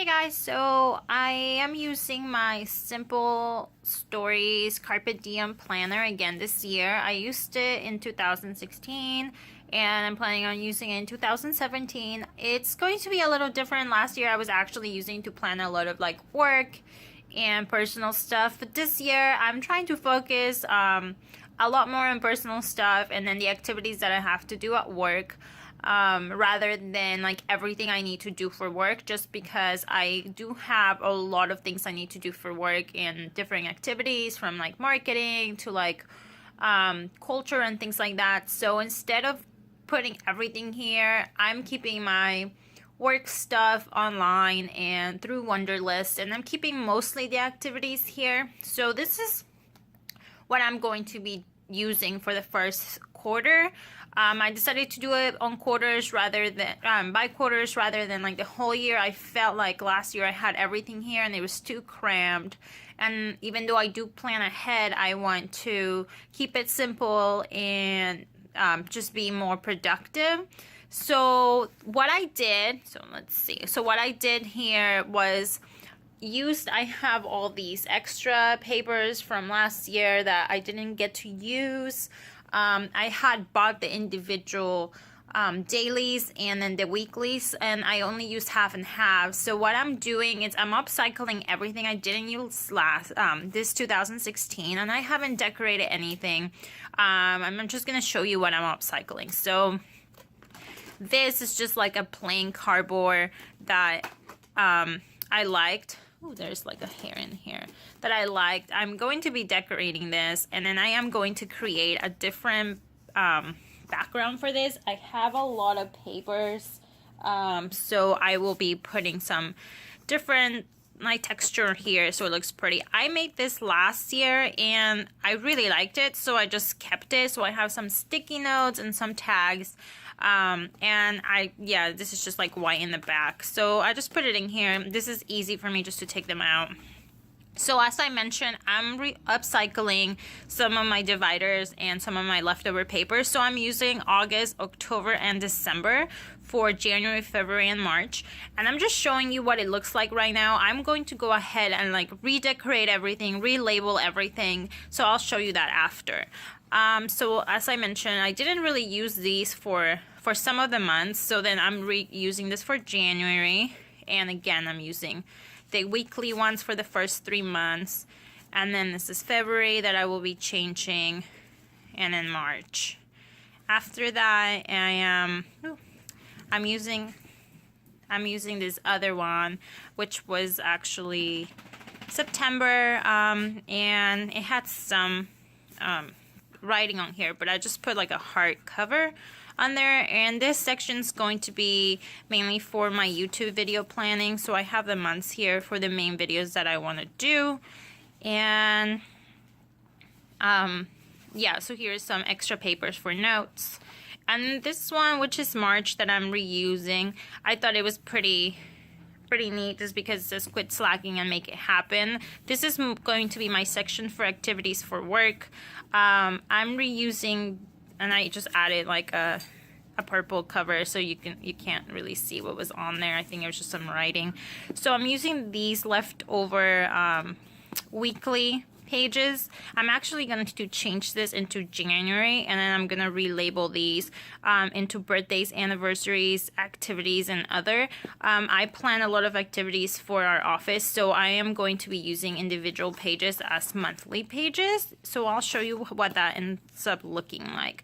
Guys, so I am using my Simple Stories Carpe Diem planner again this year. I used it in 2016 and I'm planning on using it in 2017. It's going to be a little different. Last year I was actually using to plan a lot of like work and personal stuff, but this year I'm trying to focus a lot more on personal stuff and then the activities that I have to do at work. Rather than like everything I need to do for work, just because I do have a lot of things I need to do for work and different activities from like marketing to like culture and things like that. So instead of putting everything here, I'm keeping my work stuff online and through Wunderlist, and I'm keeping mostly the activities here. So this is what I'm going to be using for the first quarter. I decided to do it on quarters rather than by quarters rather than like the whole year. I felt like last year I had everything here and it was too crammed, and even though I do plan ahead, I want to keep it simple and just be more productive. So what I did, what I did here was I have all these extra papers from last year that I didn't get to use. I had bought the individual dailies and then the weeklies, and I only used half and half. So what I'm doing is I'm upcycling everything I didn't use this 2016, and I haven't decorated anything. I'm just gonna show you what I'm upcycling. So this is just like a plain cardboard that I liked. Oh, there's like a hair in here that I liked. I'm going to be decorating this, and then I am going to create a different background for this. I have a lot of papers, so I will be putting some different texture here so it looks pretty. I made this last year and I really liked it, so I just kept it. So I have some sticky notes and some tags. And this is just like white in the back, so I just put it in here. This is easy for me just to take them out. So as I mentioned, I'm upcycling some of my dividers and some of my leftover papers. So I'm using August, October, and December for January, February, and March. And I'm just showing you what it looks like right now. I'm going to go ahead and like redecorate everything, relabel everything. So I'll show you that after. So as I mentioned, I didn't really use these for some of the months. So then I'm reusing this for January. And again, I'm using the weekly ones for the first 3 months, and then this is February that I will be changing, and then March. After that, I'm using this other one, which was actually September, and it had some writing on here, but I just put like a hard cover on there, and this section is going to be mainly for my YouTube video planning. So I have the months here for the main videos that I want to do, and so here's some extra papers for notes. And this one, which is March, that I'm reusing, I thought it was pretty neat just because it says quit slacking and make it happen. This is going to be my section for activities for work. I'm reusing, and I just added like a purple cover so you can't really see what was on there. I think it was just some writing. So I'm using these leftover weekly pages. I'm actually going to change this into January, and then I'm going to relabel these into birthdays, anniversaries, activities, and other. I plan a lot of activities for our office, so I am going to be using individual pages as monthly pages. So I'll show you what that ends up looking like.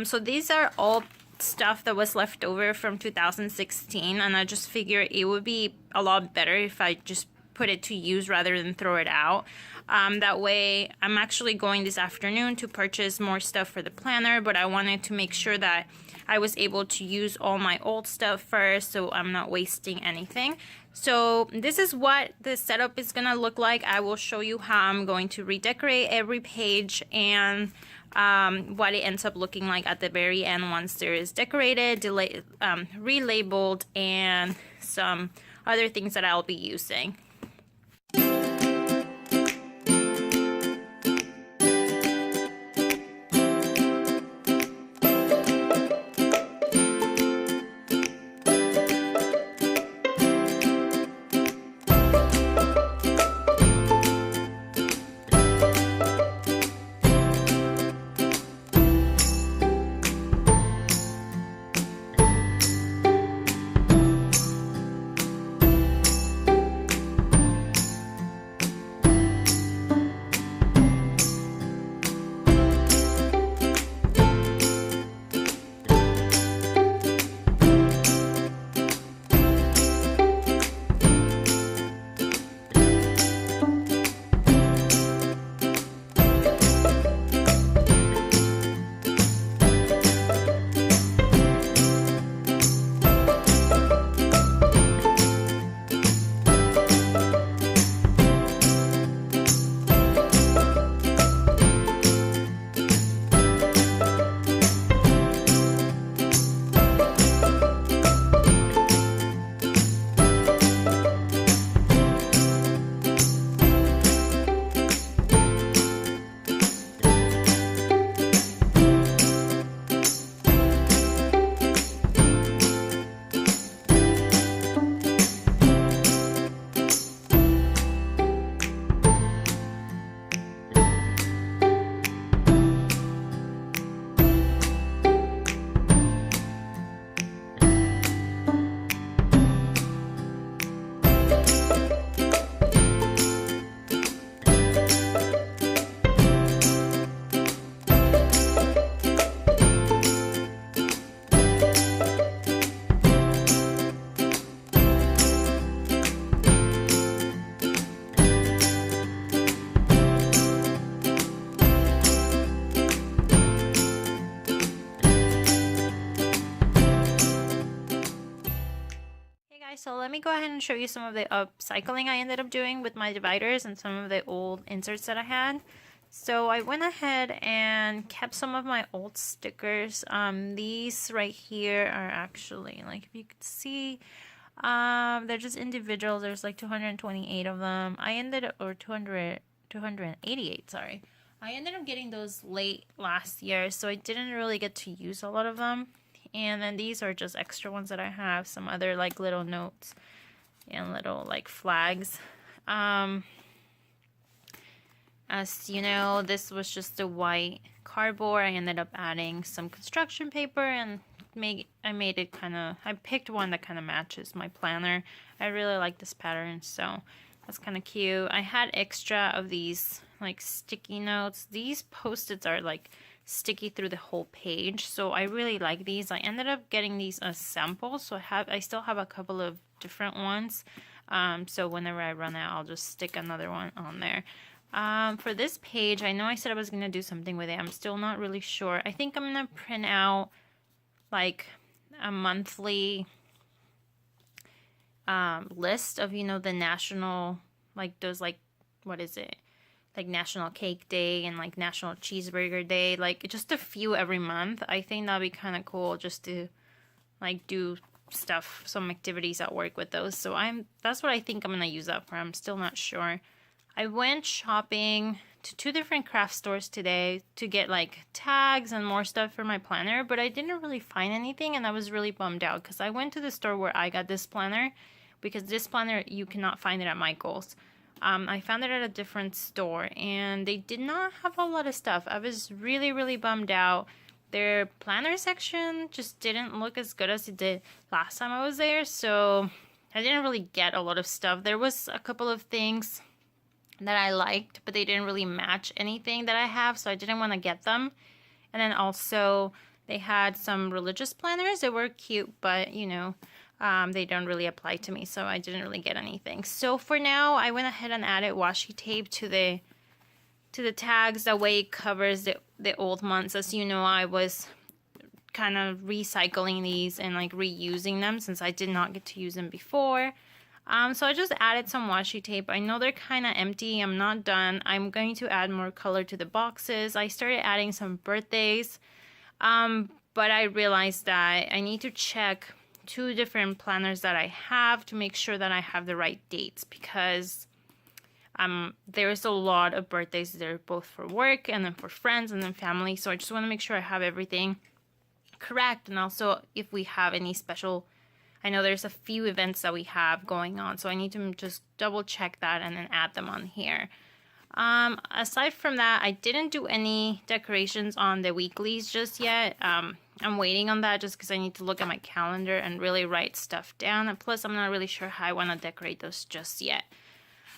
So these are all stuff that was left over from 2016, and I just figured it would be a lot better if I just put it to use rather than throw it out. That way, I'm actually going this afternoon to purchase more stuff for the planner, but I wanted to make sure that I was able to use all my old stuff first, so I'm not wasting anything. So this is what the setup is gonna look like. I will show you how I'm going to redecorate every page and what it ends up looking like at the very end once there is decorated, relabeled, and some other things that I'll be using. me go ahead and show you some of the upcycling I ended up doing with my dividers and some of the old inserts that I had. So I went ahead and kept some of my old stickers. These right here are actually, like, if you could see, they're just individuals. There's like 228 of them. I ended up, or 288, sorry. I ended up getting those late last year, so I didn't really get to use a lot of them. And then these are just extra ones that I have. Some other like little notes and little like flags. As you know, this was just a white cardboard. I ended up adding some construction paper and I made it kind of, I picked one that kind of matches my planner. I really like this pattern, so that's kind of cute. I had extra of these like sticky notes. These Post-its are like sticky through the whole page, so I really like these. I ended up getting these as samples, so I still have a couple of different ones. So whenever I run out, I'll just stick another one on there. For this page, I know I said I was going to do something with it. I'm still not really sure. I think I'm going to print out like a monthly list of, you know, the national, like those, like, what is it? Like National Cake Day and like National Cheeseburger Day. Like just a few every month. I think that'd be kind of cool just to like do stuff, some activities at work with those. So that's what I think I'm going to use that for. I'm still not sure. I went shopping to 2 different craft stores today to get like tags and more stuff for my planner, but I didn't really find anything, and I was really bummed out because I went to the store where I got this planner, because this planner, you cannot find it at Michael's. I found it at a different store, and they did not have a lot of stuff. I was really, really bummed out. Their planner section just didn't look as good as it did last time I was there, so I didn't really get a lot of stuff. There was a couple of things that I liked, but they didn't really match anything that I have, so I didn't want to get them. And then also they had some religious planners that were cute, but you know, they don't really apply to me, so I didn't really get anything. So for now, I went ahead and added washi tape to the tags. That way it covers the old months. As you know, I was kind of recycling these and like reusing them since I did not get to use them before. So I just added some washi tape. I know they're kind of empty. I'm not done. I'm going to add more color to the boxes. I started adding some birthdays, but I realized that I need to check 2 different planners that I have to make sure that I have the right dates, because there's a lot of birthdays there, both for work and then for friends and then family. So I just want to make sure I have everything correct, and also if we have any special, I know there's a few events that we have going on, so I need to just double check that and then add them on here. Aside from that, I didn't do any decorations on the weeklies just yet. I'm waiting on that just because I need to look at my calendar and really write stuff down. And plus, I'm not really sure how I want to decorate those just yet.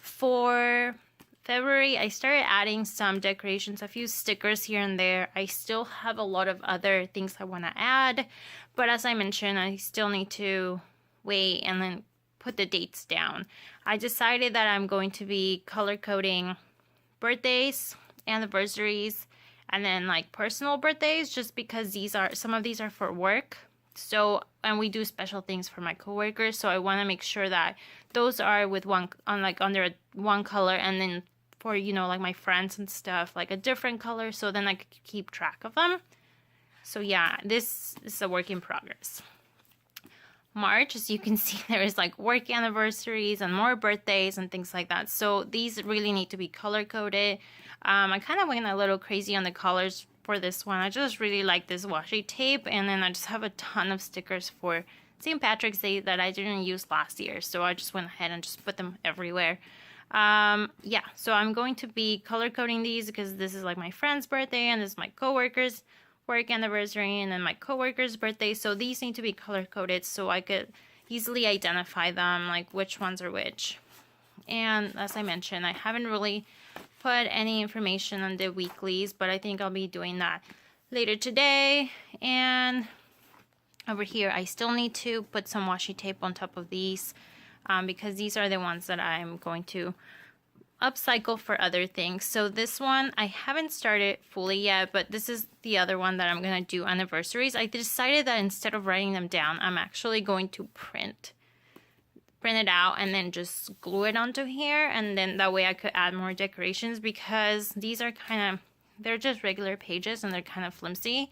For February, I started adding some decorations, a few stickers here and there. I still have a lot of other things I want to add, but as I mentioned, I still need to wait and then put the dates down. I decided that I'm going to be color coding birthdays, anniversaries, and then like personal birthdays, just because some of these are for work. So, and we do special things for my coworkers, so I want to make sure that those are with under one color, and then for, you know, like my friends and stuff, like a different color, so then I could keep track of them. So yeah, this is a work in progress. March, as you can see, there is like work anniversaries and more birthdays and things like that. So these really need to be color coded. I kind of went a little crazy on the colors for this one. I just really like this washi tape, and then I just have a ton of stickers for St. Patrick's Day that I didn't use last year, so I just went ahead and just put them everywhere. Yeah, so I'm going to be color coding these because this is like my friend's birthday, and this is my coworker's work anniversary, and then my coworker's birthday. So these need to be color coded so I could easily identify them, like which ones are which. And as I mentioned, I haven't really put any information on the weeklies, but I think I'll be doing that later today. And over here, I still need to put some washi tape on top of these because these are the ones that I'm going to upcycle for other things. So this one I haven't started fully yet, but this is the other one that I'm going to do anniversaries. I decided that instead of writing them down, I'm actually going to print print it out and then just glue it onto here, and then that way I could add more decorations, because these are they're just regular pages and they're kind of flimsy.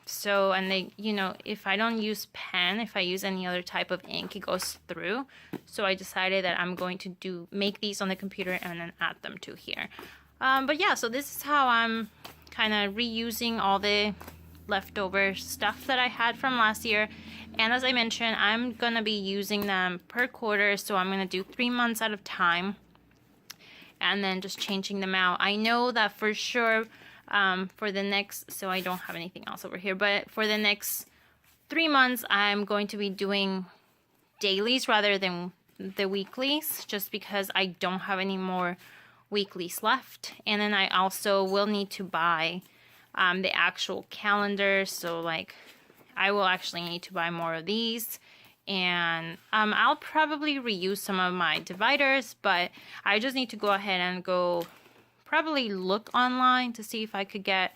So, and they, you know, if I don't use pen, if I use any other type of ink, it goes through. So I decided that I'm going to make these on the computer and then add them to here. But yeah, so this is how I'm kind of reusing all the leftover stuff that I had from last year. And as I mentioned, I'm gonna be using them per quarter, so I'm gonna do 3 months at a time and then just changing them out. I know that for sure for the next, so I don't have anything else over here, but for the next 3 months I'm going to be doing dailies rather than the weeklies, just because I don't have any more weeklies left. And then I also will need to buy the actual calendar, so like I will actually need to buy more of these. And I'll probably reuse some of my dividers, but I just need to go ahead and probably look online to see if I could get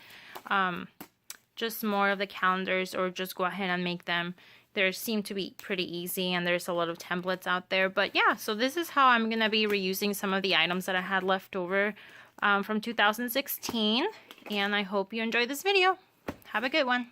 just more of the calendars, or just go ahead and make them. They seem to be pretty easy, and there's a lot of templates out there. But yeah, so this is how I'm gonna be reusing some of the items that I had left over from 2016, and I hope you enjoyed this video. Have a good one.